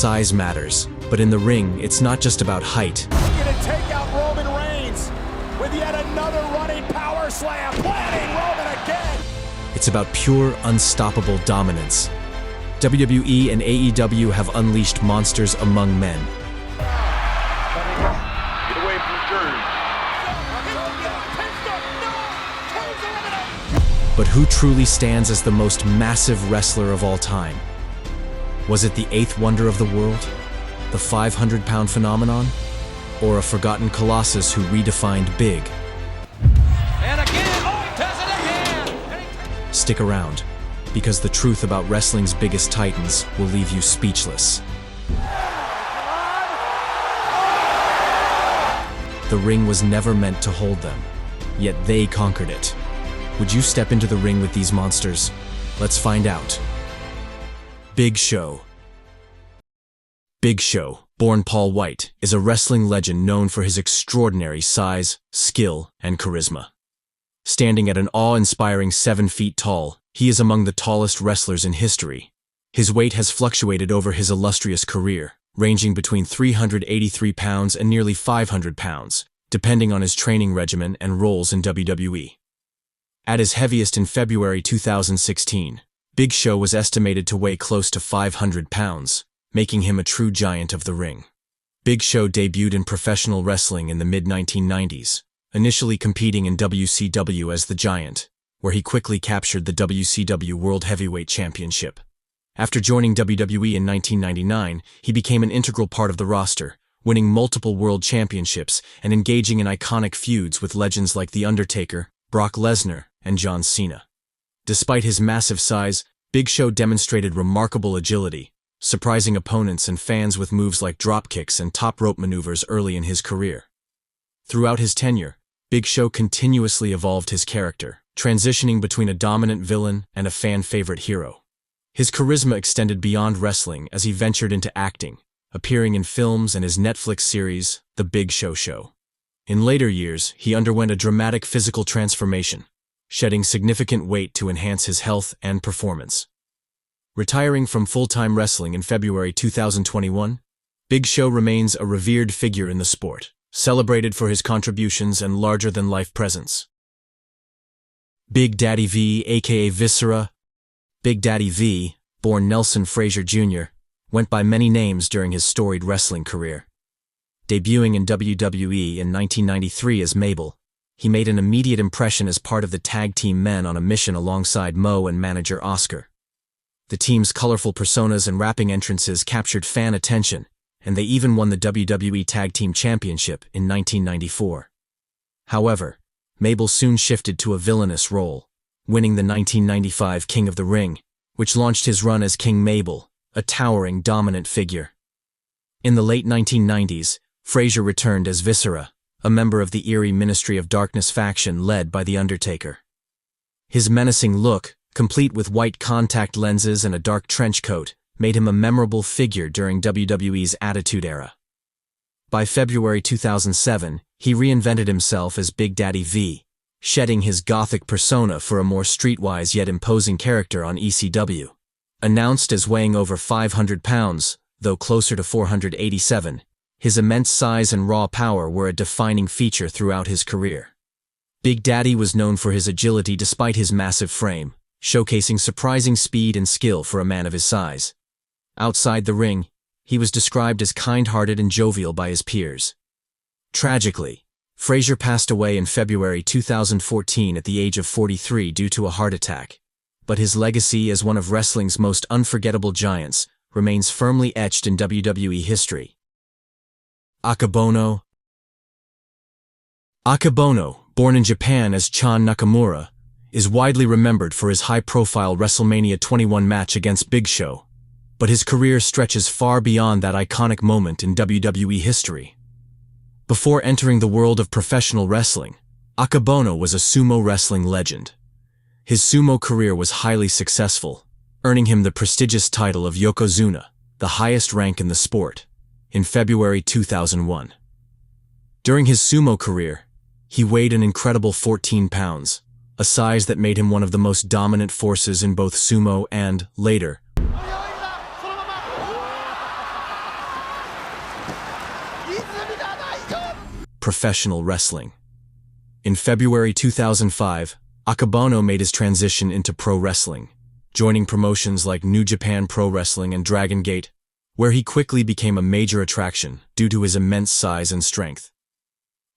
size matters, but in the ring, it's not just about height. Gonna take out Roman Reigns with yet another running power slam, planting Roman again. It's about pure, unstoppable dominance. WWE and AEW have unleashed monsters among men. Get away from the turn. But who truly stands as the most massive wrestler of all time? Was it the eighth wonder of the world? The 500-pound phenomenon? Or a forgotten colossus who redefined big? And again, oh, he does it again! Stick around, because the truth about wrestling's biggest titans will leave you speechless. The ring was never meant to hold them, yet they conquered it. Would you step into the ring with these monsters? Let's find out. Big Show. Big Show, born Paul White, is a wrestling legend known for his extraordinary size, skill, and charisma. Standing at an awe-inspiring 7 feet tall, he is among the tallest wrestlers in history. His weight has fluctuated over his illustrious career, ranging between 383 pounds and nearly 500 pounds, depending on his training regimen and roles in WWE. At his heaviest in February 2016, Big Show was estimated to weigh close to 500 pounds, making him a true giant of the ring. Big Show debuted in professional wrestling in the mid-1990s, initially competing in WCW as the Giant, where he quickly captured the WCW World Heavyweight Championship. After joining WWE in 1999, he became an integral part of the roster, winning multiple world championships and engaging in iconic feuds with legends like The Undertaker, Brock Lesnar, and John Cena. Despite his massive size, Big Show demonstrated remarkable agility, surprising opponents and fans with moves like dropkicks and top rope maneuvers early in his career. Throughout his tenure, Big Show continuously evolved his character, transitioning between a dominant villain and a fan-favorite hero. His charisma extended beyond wrestling as he ventured into acting, appearing in films and his Netflix series, The Big Show Show. In later years, he underwent a dramatic physical transformation, shedding significant weight to enhance his health and performance. Retiring from full-time wrestling in February 2021, Big Show remains a revered figure in the sport, celebrated for his contributions and larger-than-life presence. Big Daddy V, aka Viscera. Big Daddy V, born Nelson Frazier Jr., went by many names during his storied wrestling career. Debuting in WWE in 1993 as Mabel, he made an immediate impression as part of the Tag Team Men on a mission alongside Mo and manager Oscar. The team's colorful personas and rapping entrances captured fan attention, and they even won the WWE Tag Team Championship in 1994. However, Mabel soon shifted to a villainous role, winning the 1995 King of the Ring, which launched his run as King Mabel, a towering, dominant figure. In the late 1990s, Frazier returned as Viscera, a member of the eerie Ministry of Darkness faction led by The Undertaker. His menacing look, complete with white contact lenses and a dark trench coat, made him a memorable figure during WWE's Attitude Era. By February 2007, he reinvented himself as Big Daddy V, shedding his gothic persona for a more streetwise yet imposing character on ECW. Announced as weighing over 500 pounds, though closer to 487, his immense size and raw power were a defining feature throughout his career. Big Daddy was known for his agility despite his massive frame, showcasing surprising speed and skill for a man of his size. Outside the ring, he was described as kind-hearted and jovial by his peers. Tragically, Frazier passed away in February 2014 at the age of 43 due to a heart attack, but his legacy as one of wrestling's most unforgettable giants remains firmly etched in WWE history. Akebono. Akebono, born in Japan as Chan Nakamura, is widely remembered for his high-profile WrestleMania 21 match against Big Show, but his career stretches far beyond that iconic moment in WWE history. Before entering the world of professional wrestling, Akebono was a sumo wrestling legend. His sumo career was highly successful, earning him the prestigious title of Yokozuna, the highest rank in the sport, in February 2001. During his sumo career, he weighed an incredible 14 pounds, a size that made him one of the most dominant forces in both sumo and, later, professional wrestling. In February 2005, Akebono made his transition into pro wrestling, joining promotions like New Japan Pro Wrestling and Dragon Gate, where he quickly became a major attraction due to his immense size and strength.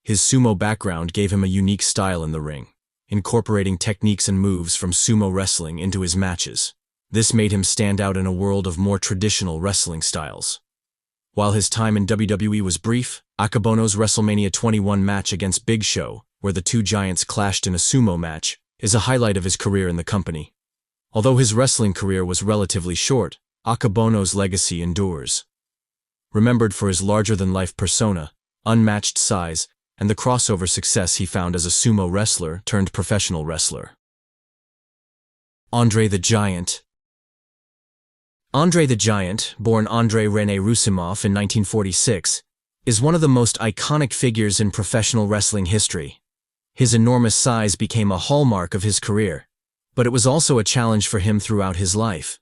His sumo background gave him a unique style in the ring, incorporating techniques and moves from sumo wrestling into his matches. This made him stand out in a world of more traditional wrestling styles. While his time in WWE was brief, Akebono's WrestleMania 21 match against Big Show, where the two giants clashed in a sumo match, is a highlight of his career in the company. Although his wrestling career was relatively short, Akebono's legacy endures. Remembered for his larger-than-life persona, unmatched size, and the crossover success he found as a sumo wrestler turned professional wrestler. Andre the Giant. Andre the Giant, born Andrei René Roussimoff in 1946, is one of the most iconic figures in professional wrestling history. His enormous size became a hallmark of his career, but it was also a challenge for him throughout his life.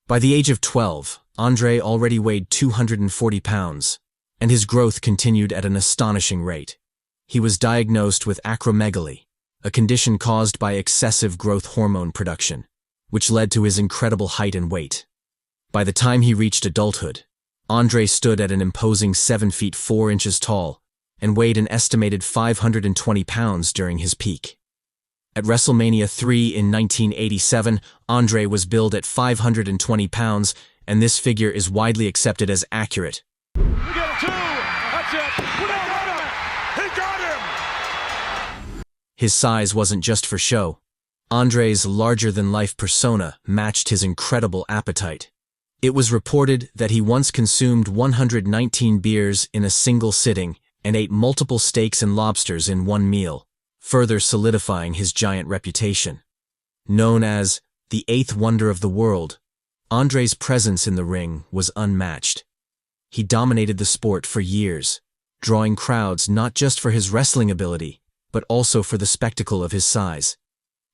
By the age of 12, Andre already weighed 240 pounds, and his growth continued at an astonishing rate. He was diagnosed with acromegaly, a condition caused by excessive growth hormone production, which led to his incredible height and weight. By the time he reached adulthood, Andre stood at an imposing 7 feet 4 inches tall and weighed an estimated 520 pounds during his peak. At WrestleMania 3 in 1987, Andre was billed at 520 pounds, and this figure is widely accepted as accurate. We got two! That's it! We got him! He got him! His size wasn't just for show. Andre's larger-than-life persona matched his incredible appetite. It was reported that he once consumed 119 beers in a single sitting and ate multiple steaks and lobsters in one meal, further solidifying his giant reputation. Known as the eighth wonder of the world, Andre's presence in the ring was unmatched. He dominated the sport for years, drawing crowds not just for his wrestling ability, but also for the spectacle of his size.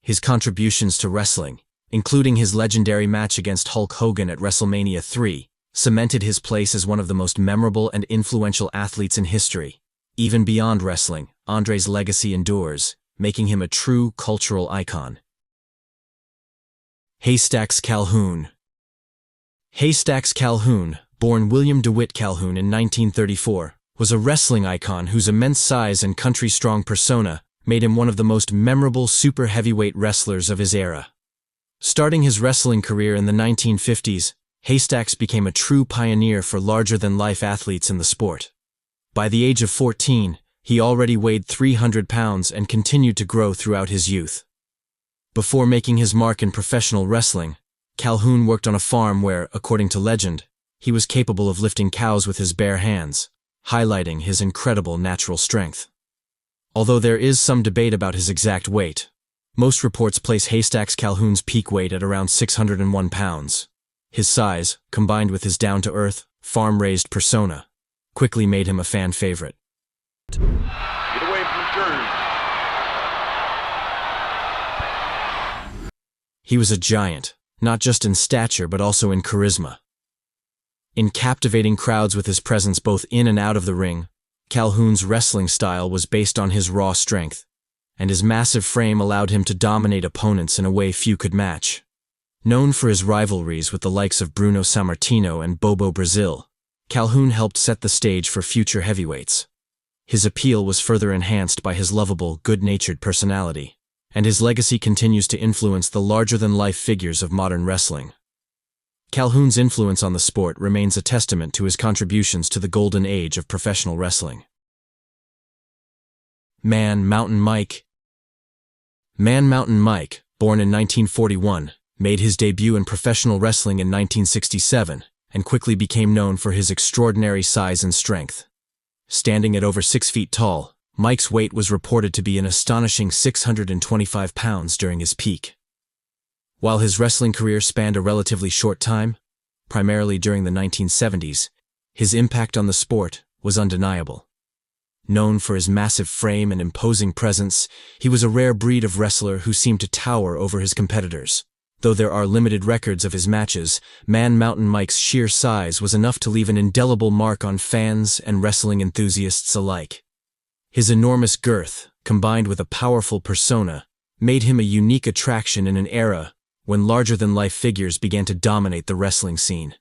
His contributions to wrestling, including his legendary match against Hulk Hogan at WrestleMania 3, cemented his place as one of the most memorable and influential athletes in history. Even beyond wrestling, Andre's legacy endures, making him a true cultural icon. Haystacks Calhoun. Haystacks Calhoun, born William DeWitt Calhoun in 1934, was a wrestling icon whose immense size and country-strong persona made him one of the most memorable super heavyweight wrestlers of his era. Starting his wrestling career in the 1950s, Haystacks became a true pioneer for larger-than-life athletes in the sport. By the age of 14, he already weighed 300 pounds and continued to grow throughout his youth. Before making his mark in professional wrestling, Calhoun worked on a farm where, according to legend, he was capable of lifting cows with his bare hands, highlighting his incredible natural strength. Although there is some debate about his exact weight, most reports place Haystacks Calhoun's peak weight at around 601 pounds. His size, combined with his down-to-earth, farm-raised persona, quickly made him a fan favorite. Get away from the turn. He was a giant, not just in stature but also in charisma. In captivating crowds with his presence both in and out of the ring, Calhoun's wrestling style was based on his raw strength, and his massive frame allowed him to dominate opponents in a way few could match. Known for his rivalries with the likes of Bruno Sammartino and Bobo Brazil, Calhoun helped set the stage for future heavyweights. His appeal was further enhanced by his lovable, good-natured personality, and his legacy continues to influence the larger-than-life figures of modern wrestling. Calhoun's influence on the sport remains a testament to his contributions to the golden age of professional wrestling. Man Mountain Mike. Man Mountain Mike, born in 1941, made his debut in professional wrestling in 1967 and quickly became known for his extraordinary size and strength. Standing at over 6 feet tall, Mike's weight was reported to be an astonishing 625 pounds during his peak. While his wrestling career spanned a relatively short time, primarily during the 1970s, his impact on the sport was undeniable. Known for his massive frame and imposing presence, he was a rare breed of wrestler who seemed to tower over his competitors. Though there are limited records of his matches, Man Mountain Mike's sheer size was enough to leave an indelible mark on fans and wrestling enthusiasts alike. His enormous girth, combined with a powerful persona, made him a unique attraction in an era when larger-than-life figures began to dominate the wrestling scene.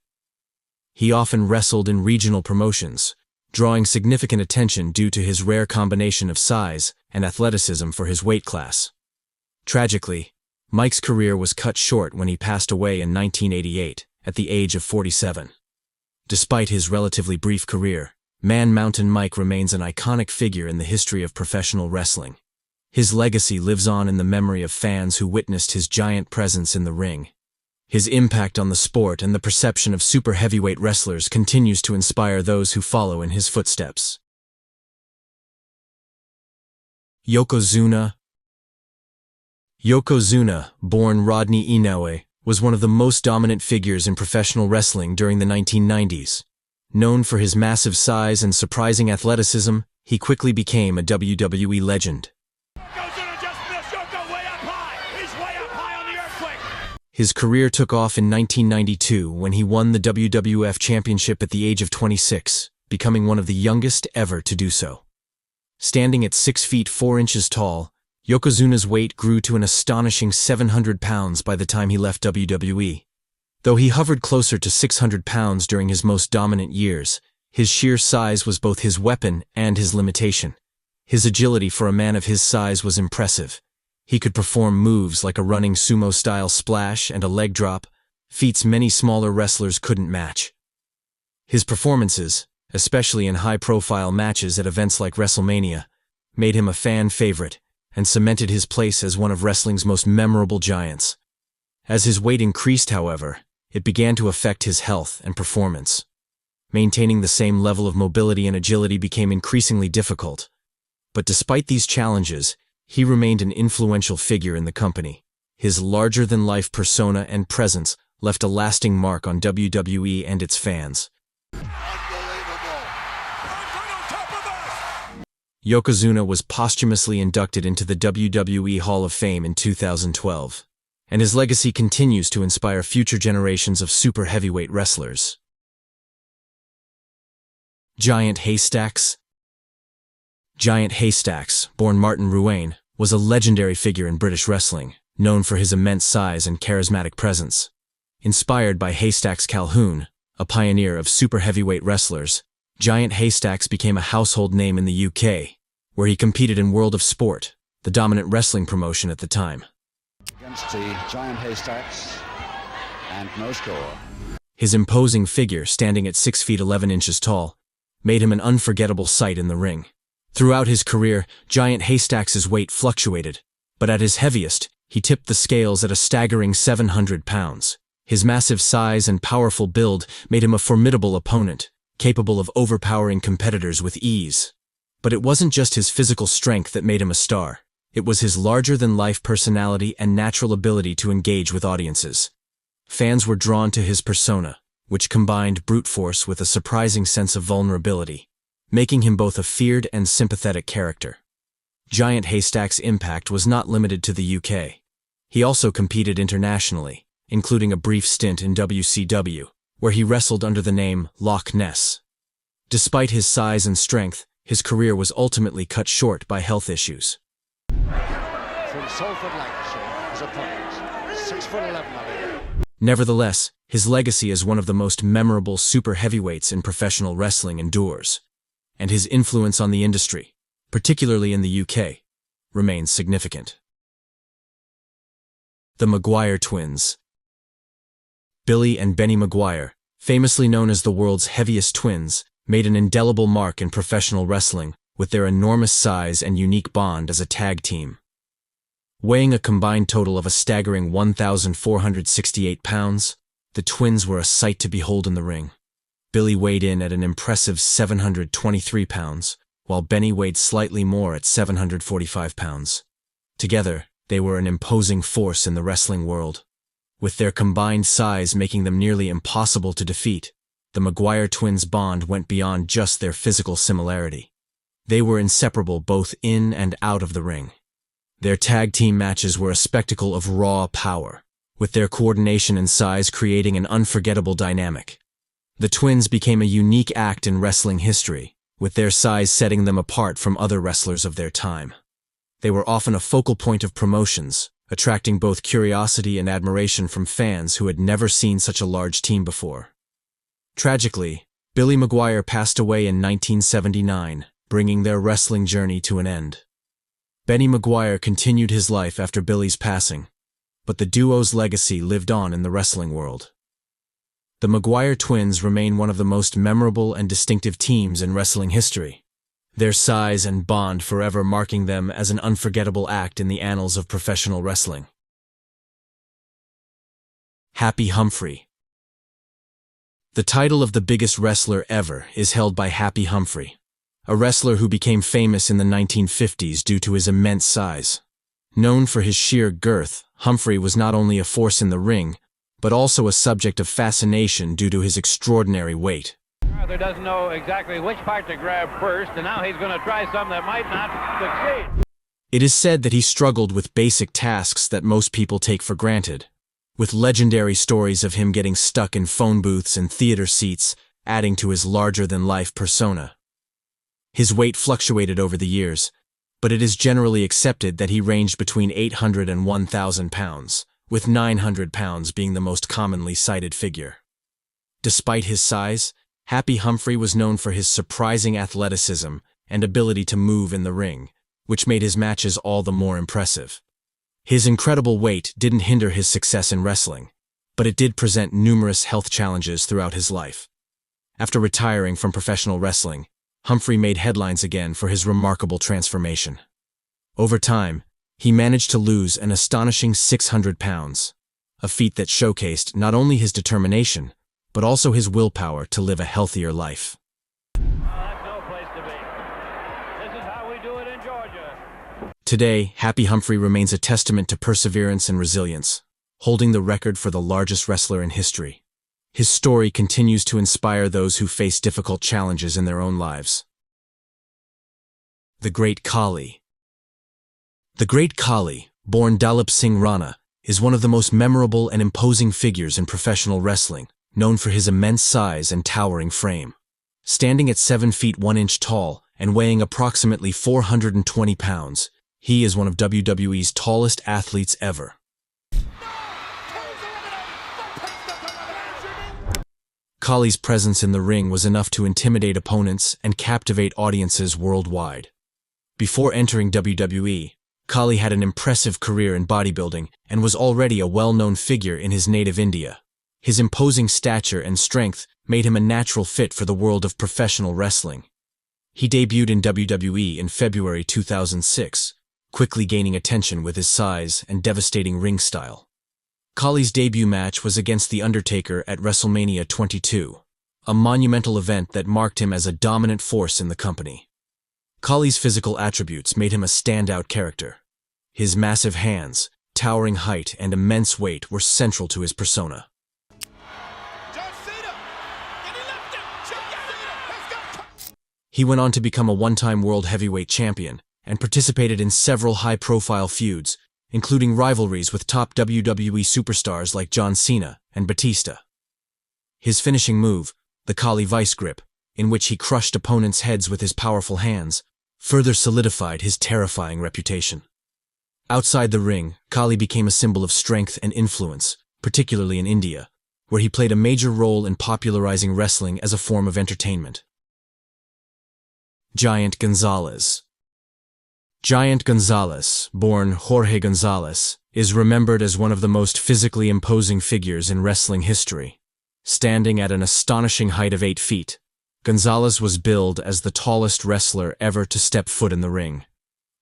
He often wrestled in regional promotions, drawing significant attention due to his rare combination of size and athleticism for his weight class. Tragically, Mike's career was cut short when he passed away in 1988, at the age of 47. Despite his relatively brief career, Man Mountain Mike remains an iconic figure in the history of professional wrestling. His legacy lives on in the memory of fans who witnessed his giant presence in the ring. His impact on the sport and the perception of super heavyweight wrestlers continues to inspire those who follow in his footsteps. Yokozuna. Yokozuna, born Rodney Inoue, was one of the most dominant figures in professional wrestling during the 1990s. Known for his massive size and surprising athleticism, he quickly became a WWE legend. Yokozuna just missed. Yoko way up high. He's way up high on the earthquake. His career took off in 1992 when he won the WWF Championship at the age of 26, becoming one of the youngest ever to do so. Standing at 6 feet 4 inches tall, Yokozuna's weight grew to an astonishing 700 pounds by the time he left WWE. Though he hovered closer to 600 pounds during his most dominant years, his sheer size was both his weapon and his limitation. His agility for a man of his size was impressive. He could perform moves like a running sumo-style splash and a leg drop, feats many smaller wrestlers couldn't match. His performances, especially in high-profile matches at events like WrestleMania, made him a fan favorite and cemented his place as one of wrestling's most memorable giants. As his weight increased, however, it began to affect his health and performance. Maintaining the same level of mobility and agility became increasingly difficult. But despite these challenges, he remained an influential figure in the company. His larger-than-life persona and presence left a lasting mark on WWE and its fans. Yokozuna was posthumously inducted into the WWE Hall of Fame in 2012. And his legacy continues to inspire future generations of super heavyweight wrestlers. Giant Haystacks. Giant Haystacks, born Martin Ruane, was a legendary figure in British wrestling, known for his immense size and charismatic presence. Inspired by Haystacks Calhoun, a pioneer of super heavyweight wrestlers, Giant Haystacks became a household name in the UK, where he competed in World of Sport, the dominant wrestling promotion at the time. Against the Giant Haystacks, and no score. His imposing figure, standing at 6 feet 11 inches tall, made him an unforgettable sight in the ring. Throughout his career, Giant Haystacks' weight fluctuated, but at his heaviest, he tipped the scales at a staggering 700 pounds. His massive size and powerful build made him a formidable opponent, capable of overpowering competitors with ease. But it wasn't just his physical strength that made him a star. It was his larger-than-life personality and natural ability to engage with audiences. Fans were drawn to his persona, which combined brute force with a surprising sense of vulnerability, making him both a feared and sympathetic character. Giant Haystacks' impact was not limited to the UK. He also competed internationally, including a brief stint in WCW, where he wrestled under the name Loch Ness. Despite his size and strength, his career was ultimately cut short by health issues. From Salford, Lancashire, his opponent, 6'11". Nevertheless, his legacy as one of the most memorable super heavyweights in professional wrestling endures, and his influence on the industry, particularly in the UK, remains significant. The Maguire Twins. Billy and Benny Maguire, famously known as the world's heaviest twins, made an indelible mark in professional wrestling with their enormous size and unique bond as a tag team. Weighing a combined total of a staggering 1,468 pounds, the twins were a sight to behold in the ring. Billy weighed in at an impressive 723 pounds, while Benny weighed slightly more at 745 pounds. Together, they were an imposing force in the wrestling world. With their combined size making them nearly impossible to defeat, the Maguire twins' bond went beyond just their physical similarity. They were inseparable both in and out of the ring. Their tag team matches were a spectacle of raw power, with their coordination and size creating an unforgettable dynamic. The twins became a unique act in wrestling history, with their size setting them apart from other wrestlers of their time. They were often a focal point of promotions, attracting both curiosity and admiration from fans who had never seen such a large team before. Tragically, Billy Maguire passed away in 1979, bringing their wrestling journey to an end. Benny Maguire continued his life after Billy's passing, but the duo's legacy lived on in the wrestling world. The Maguire Twins remain one of the most memorable and distinctive teams in wrestling history, their size and bond forever marking them as an unforgettable act in the annals of professional wrestling. Happy Humphrey. The title of the biggest wrestler ever is held by Happy Humphrey, a wrestler who became famous in the 1950s due to his immense size. Known for his sheer girth, Humphrey was not only a force in the ring, but also a subject of fascination due to his extraordinary weight. Arthur doesn't know exactly which part to grab first, and now he's going to try something that might not succeed. It is said that he struggled with basic tasks that most people take for granted, with legendary stories of him getting stuck in phone booths and theater seats, adding to his larger-than-life persona. His weight fluctuated over the years, but it is generally accepted that he ranged between 800 and 1,000 pounds, with 900 pounds being the most commonly cited figure. Despite his size, Happy Humphrey was known for his surprising athleticism and ability to move in the ring, which made his matches all the more impressive. His incredible weight didn't hinder his success in wrestling, but it did present numerous health challenges throughout his life. After retiring from professional wrestling, Humphrey made headlines again for his remarkable transformation. Over time, he managed to lose an astonishing 600 pounds, a feat that showcased not only his determination, but also his willpower to live a healthier life. That's no place to be. This is how we do it in Georgia. Today, Happy Humphrey remains a testament to perseverance and resilience, holding the record for the largest wrestler in history. His story continues to inspire those who face difficult challenges in their own lives. The Great Khali. The Great Khali, born Dalip Singh Rana, is one of the most memorable and imposing figures in professional wrestling, known for his immense size and towering frame. Standing at 7 feet 1 inch tall and weighing approximately 420 pounds, he is one of WWE's tallest athletes ever. Khali's presence in the ring was enough to intimidate opponents and captivate audiences worldwide. Before entering WWE, Khali had an impressive career in bodybuilding and was already a well-known figure in his native India. His imposing stature and strength made him a natural fit for the world of professional wrestling. He debuted in WWE in February 2006, quickly gaining attention with his size and devastating ring style. Khali's debut match was against The Undertaker at WrestleMania 22, a monumental event that marked him as a dominant force in the company. Khali's physical attributes made him a standout character. His massive hands, towering height, and immense weight were central to his persona. He went on to become a one-time world heavyweight champion and participated in several high-profile feuds, including rivalries with top WWE superstars like John Cena and Batista. His finishing move, the Khali Vice Grip, in which he crushed opponents' heads with his powerful hands, further solidified his terrifying reputation. Outside the ring, Khali became a symbol of strength and influence, particularly in India, where he played a major role in popularizing wrestling as a form of entertainment. Giant Gonzalez. Giant Gonzalez, born Jorge Gonzalez, is remembered as one of the most physically imposing figures in wrestling history. Standing at an astonishing height of 8 feet, Gonzalez was billed as the tallest wrestler ever to step foot in the ring,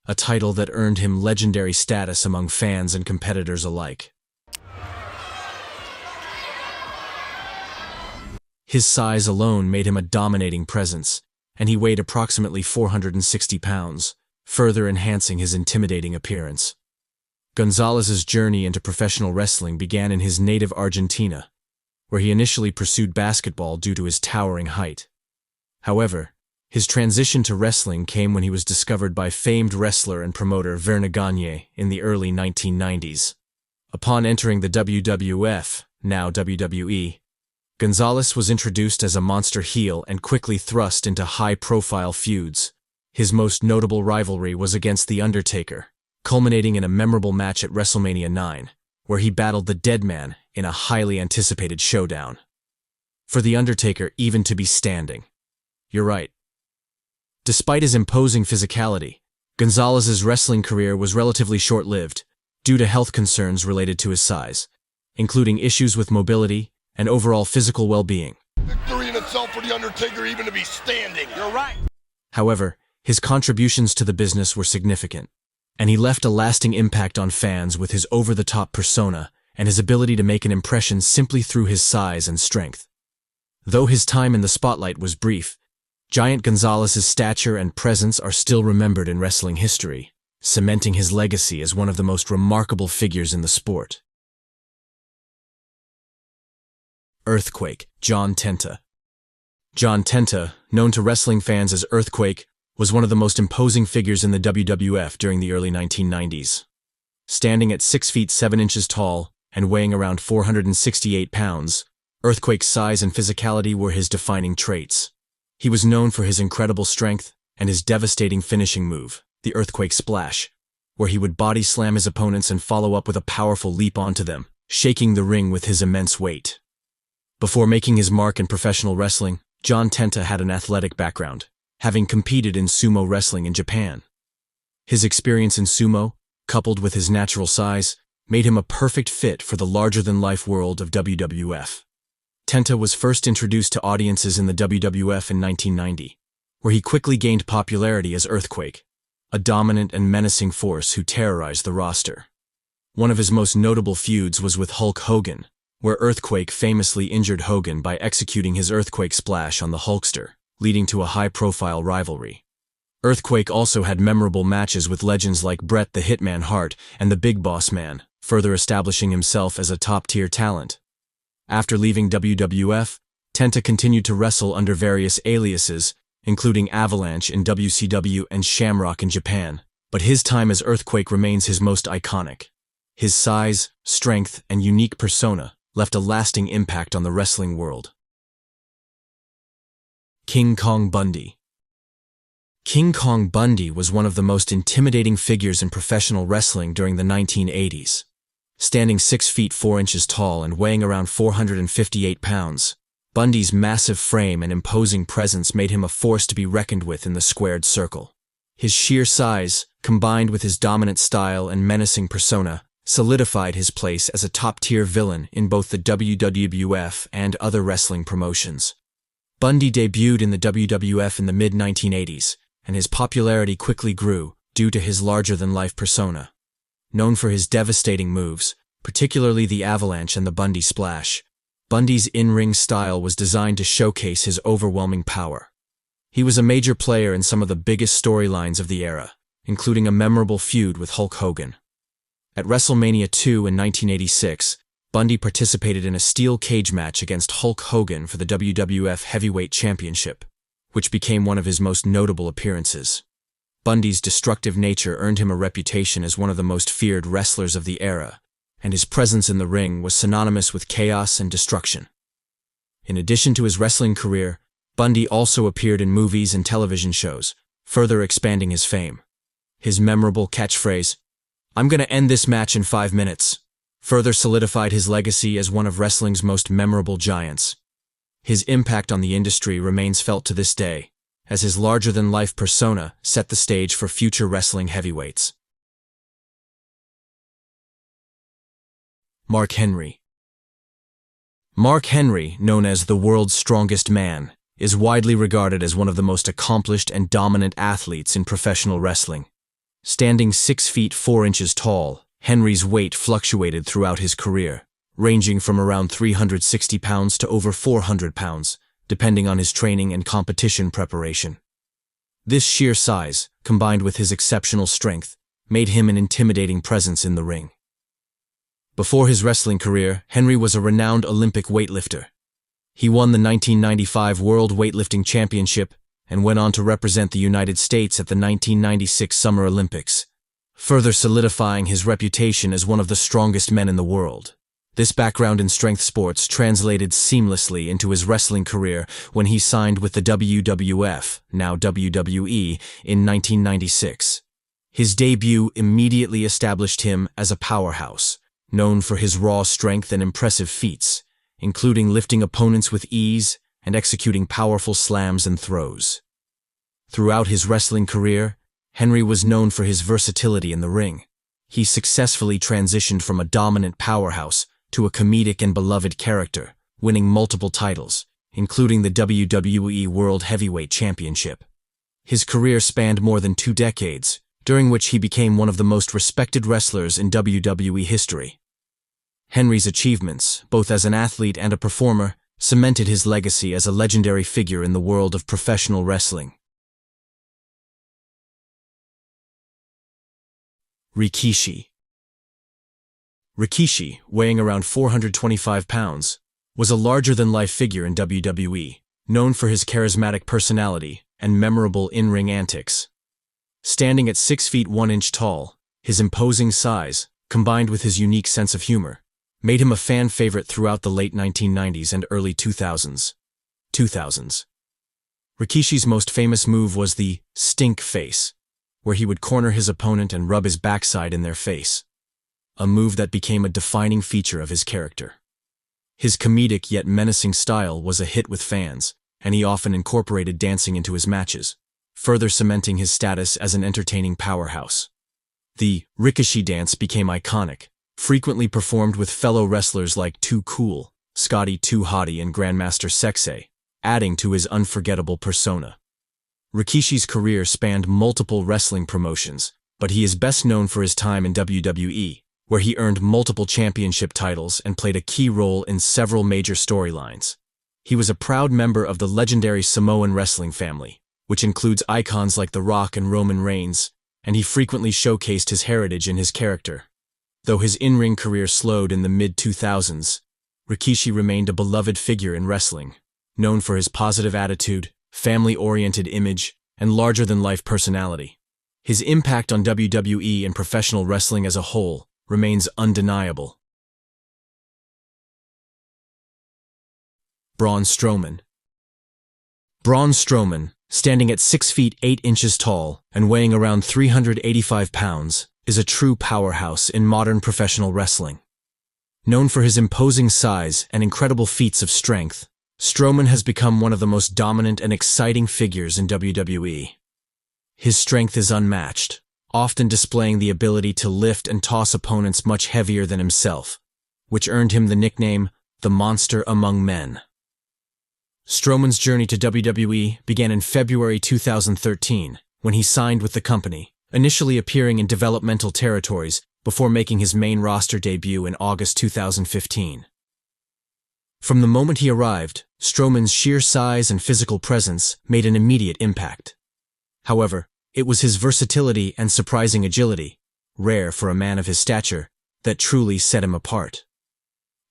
a title that earned him legendary status among fans and competitors alike. His size alone made him a dominating presence, and he weighed approximately 460 pounds, further enhancing his intimidating appearance. Gonzalez's journey into professional wrestling began in his native Argentina, where he initially pursued basketball due to his towering height. However, his transition to wrestling came when he was discovered by famed wrestler and promoter Verne Gagne in the early 1990s. Upon entering the WWF, now WWE, Gonzalez was introduced as a monster heel and quickly thrust into high-profile feuds. His most notable rivalry was against The Undertaker, culminating in a memorable match at WrestleMania 9, where he battled the Dead Man in a highly anticipated showdown. For The Undertaker even to be standing. You're right. Despite his imposing physicality, Gonzalez's wrestling career was relatively short-lived due to health concerns related to his size, including issues with mobility and overall physical well-being. Victory in itself for The Undertaker even to be standing. You're right. However, his contributions to the business were significant, and he left a lasting impact on fans with his over-the-top persona and his ability to make an impression simply through his size and strength. Though his time in the spotlight was brief, Giant Gonzalez's stature and presence are still remembered in wrestling history, cementing his legacy as one of the most remarkable figures in the sport. Earthquake, John Tenta. John Tenta, known to wrestling fans as Earthquake, was one of the most imposing figures in the WWF during the early 1990s. Standing at 6 feet 7 inches tall and weighing around 468 pounds, Earthquake's size and physicality were his defining traits. He was known for his incredible strength and his devastating finishing move, the Earthquake Splash, where he would body slam his opponents and follow up with a powerful leap onto them, shaking the ring with his immense weight. Before making his mark in professional wrestling, John Tenta had an athletic background, having competed in sumo wrestling in Japan. His experience in sumo, coupled with his natural size, made him a perfect fit for the larger-than-life world of WWF. Tenta was first introduced to audiences in the WWF in 1990, where he quickly gained popularity as Earthquake, a dominant and menacing force who terrorized the roster. One of his most notable feuds was with Hulk Hogan, where Earthquake famously injured Hogan by executing his Earthquake Splash on the Hulkster, leading to a high-profile rivalry. Earthquake also had memorable matches with legends like Bret the Hitman Hart and the Big Boss Man, further establishing himself as a top-tier talent. After leaving WWF, Tenta continued to wrestle under various aliases, including Avalanche in WCW and Shamrock in Japan, but his time as Earthquake remains his most iconic. His size, strength, and unique persona left a lasting impact on the wrestling world. King Kong Bundy. King Kong Bundy was one of the most intimidating figures in professional wrestling during the 1980s. Standing 6 feet 4 inches tall and weighing around 458 pounds, Bundy's massive frame and imposing presence made him a force to be reckoned with in the squared circle. His sheer size, combined with his dominant style and menacing persona, solidified his place as a top-tier villain in both the WWF and other wrestling promotions. Bundy debuted in the WWF in the mid-1980s, and his popularity quickly grew due to his larger-than-life persona. Known for his devastating moves, particularly the Avalanche and the Bundy Splash, Bundy's in-ring style was designed to showcase his overwhelming power. He was a major player in some of the biggest storylines of the era, including a memorable feud with Hulk Hogan. At WrestleMania 2 in 1986, Bundy participated in a steel cage match against Hulk Hogan for the WWF Heavyweight Championship, which became one of his most notable appearances. Bundy's destructive nature earned him a reputation as one of the most feared wrestlers of the era, and his presence in the ring was synonymous with chaos and destruction. In addition to his wrestling career, Bundy also appeared in movies and television shows, further expanding his fame. His memorable catchphrase, "I'm gonna end this match in 5 minutes," further solidified his legacy as one of wrestling's most memorable giants. His impact on the industry remains felt to this day, as his larger-than-life persona set the stage for future wrestling heavyweights. Mark Henry. Mark Henry, known as the world's strongest man, is widely regarded as one of the most accomplished and dominant athletes in professional wrestling. Standing 6 feet 4 inches tall, Henry's weight fluctuated throughout his career, ranging from around 360 pounds to over 400 pounds, depending on his training and competition preparation. This sheer size, combined with his exceptional strength, made him an intimidating presence in the ring. Before his wrestling career, Henry was a renowned Olympic weightlifter. He won the 1995 World Weightlifting Championship and went on to represent the United States at the 1996 Summer Olympics, further solidifying his reputation as one of the strongest men in the world. This background in strength sports translated seamlessly into his wrestling career when he signed with the WWF, now WWE, in 1996. His debut immediately established him as a powerhouse, known for his raw strength and impressive feats, including lifting opponents with ease and executing powerful slams and throws. Throughout his wrestling career, Henry was known for his versatility in the ring. He successfully transitioned from a dominant powerhouse to a comedic and beloved character, winning multiple titles, including the WWE World Heavyweight Championship. His career spanned more than 2 decades, during which he became one of the most respected wrestlers in WWE history. Henry's achievements, both as an athlete and a performer, cemented his legacy as a legendary figure in the world of professional wrestling. Rikishi. Rikishi, weighing around 425 pounds, was a larger-than-life figure in WWE, known for his charismatic personality and memorable in-ring antics. Standing at 6 feet 1 inch tall, his imposing size, combined with his unique sense of humor, made him a fan favorite throughout the late 1990s and early 2000s. Rikishi's most famous move was the stink face, where he would corner his opponent and rub his backside in their face, a move that became a defining feature of his character. His comedic yet menacing style was a hit with fans, and he often incorporated dancing into his matches, further cementing his status as an entertaining powerhouse. The Rikishi dance became iconic, frequently performed with fellow wrestlers like Too Cool, Scotty 2 Hotty, and Grandmaster Sexay, adding to his unforgettable persona. Rikishi's career spanned multiple wrestling promotions, but he is best known for his time in WWE, where he earned multiple championship titles and played a key role in several major storylines. He was a proud member of the legendary Samoan wrestling family, which includes icons like The Rock and Roman Reigns, and he frequently showcased his heritage in his character. Though his in-ring career slowed in the mid-2000s, Rikishi remained a beloved figure in wrestling, known for his positive attitude, family-oriented image, and larger-than-life personality. His impact on WWE and professional wrestling as a whole remains undeniable. Braun Strowman. Braun Strowman, standing at 6 feet 8 inches tall and weighing around 385 pounds, is a true powerhouse in modern professional wrestling. Known for his imposing size and incredible feats of strength, Strowman has become one of the most dominant and exciting figures in WWE. His strength is unmatched, often displaying the ability to lift and toss opponents much heavier than himself, which earned him the nickname, the Monster Among Men. Strowman's journey to WWE began in February 2013, when he signed with the company, initially appearing in developmental territories before making his main roster debut in August 2015. From the moment he arrived, Strowman's sheer size and physical presence made an immediate impact. However, it was his versatility and surprising agility, rare for a man of his stature, that truly set him apart.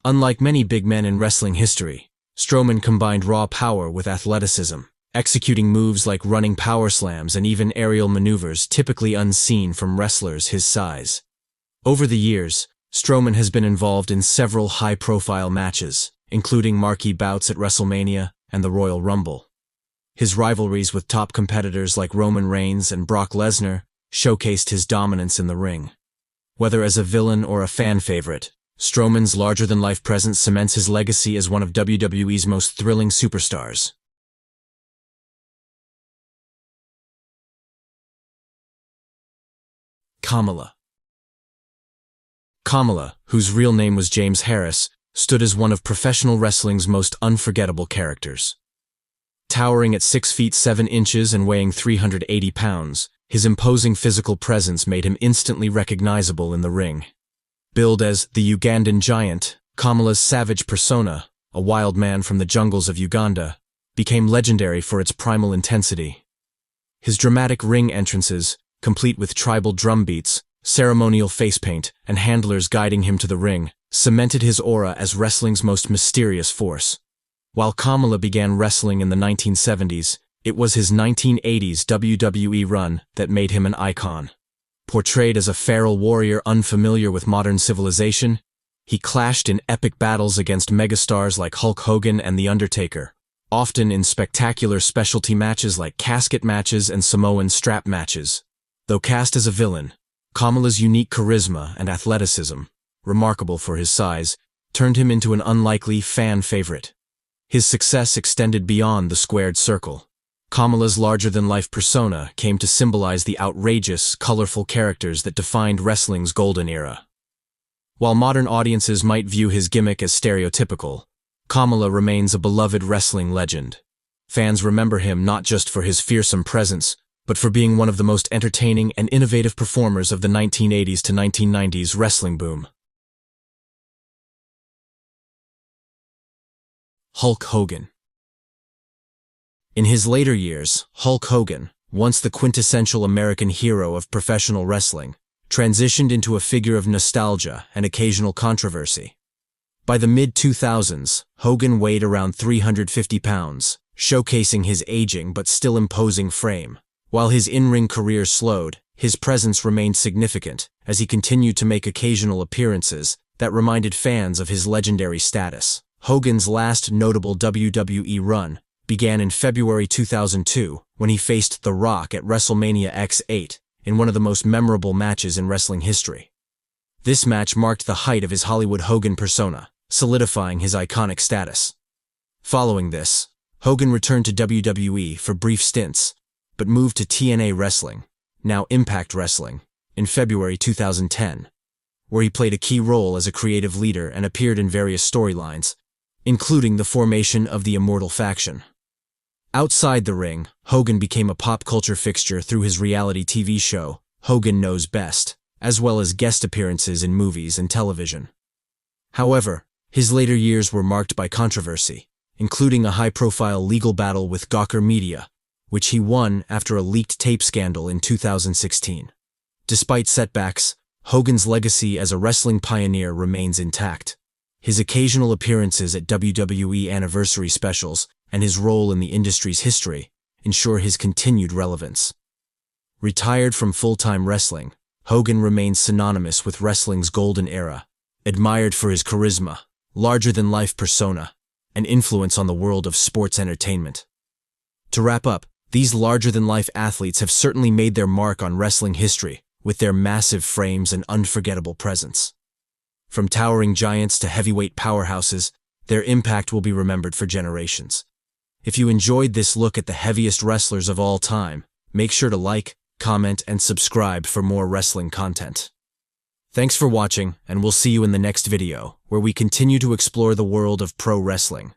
Unlike many big men in wrestling history, Strowman combined raw power with athleticism, executing moves like running power slams and even aerial maneuvers typically unseen from wrestlers his size. Over the years, Strowman has been involved in several high-profile matches, including marquee bouts at WrestleMania and the Royal Rumble. His rivalries with top competitors like Roman Reigns and Brock Lesnar showcased his dominance in the ring. Whether as a villain or a fan favorite, Strowman's larger-than-life presence cements his legacy as one of WWE's most thrilling superstars. Kamala. Kamala, whose real name was James Harris, stood as one of professional wrestling's most unforgettable characters. Towering at 6 feet 7 inches and weighing 380 pounds, his imposing physical presence made him instantly recognizable in the ring. Billed as the Ugandan Giant, Kamala's savage persona, a wild man from the jungles of Uganda, became legendary for its primal intensity. His dramatic ring entrances, complete with tribal drum beats, ceremonial face paint, and handlers guiding him to the ring, cemented his aura as wrestling's most mysterious force. While Kamala began wrestling in the 1970s, it was his 1980s WWE run that made him an icon. Portrayed as a feral warrior unfamiliar with modern civilization, He clashed in epic battles against megastars like Hulk Hogan and The Undertaker, often in spectacular specialty matches like casket matches and Samoan strap matches. Though cast as a villain, Kamala's unique charisma and athleticism, remarkable for his size, turned him into an unlikely fan favorite. His success extended beyond the squared circle. Kamala's larger-than-life persona came to symbolize the outrageous, colorful characters that defined wrestling's golden era. While modern audiences might view his gimmick as stereotypical, Kamala remains a beloved wrestling legend. Fans remember him not just for his fearsome presence, but for being one of the most entertaining and innovative performers of the 1980s to 1990s wrestling boom. Hulk Hogan. In his later years, Hulk Hogan, once the quintessential American hero of professional wrestling, transitioned into a figure of nostalgia and occasional controversy. By the mid-2000s, Hogan weighed around 350 pounds, showcasing his aging but still imposing frame. While his in-ring career slowed, his presence remained significant as he continued to make occasional appearances that reminded fans of his legendary status. Hogan's last notable WWE run began in February 2002 when he faced The Rock at WrestleMania X8 in one of the most memorable matches in wrestling history. This match marked the height of his Hollywood Hogan persona, solidifying his iconic status. Following this, Hogan returned to WWE for brief stints, but moved to TNA Wrestling, now Impact Wrestling, in February 2010, where he played a key role as a creative leader and appeared in various storylines, including the formation of the Immortal Faction. Outside the ring, Hogan became a pop culture fixture through his reality TV show, Hogan Knows Best, as well as guest appearances in movies and television. However, his later years were marked by controversy, including a high-profile legal battle with Gawker Media, which he won after a leaked tape scandal in 2016. Despite setbacks, Hogan's legacy as a wrestling pioneer remains intact. His occasional appearances at WWE anniversary specials and his role in the industry's history ensure his continued relevance. Retired from full-time wrestling, Hogan remains synonymous with wrestling's golden era, admired for his charisma, larger-than-life persona, and influence on the world of sports entertainment. To wrap up, these larger-than-life athletes have certainly made their mark on wrestling history with their massive frames and unforgettable presence. From towering giants to heavyweight powerhouses, their impact will be remembered for generations. If you enjoyed this look at the heaviest wrestlers of all time, make sure to like, comment, and subscribe for more wrestling content. Thanks for watching, and we'll see you in the next video, where we continue to explore the world of pro wrestling.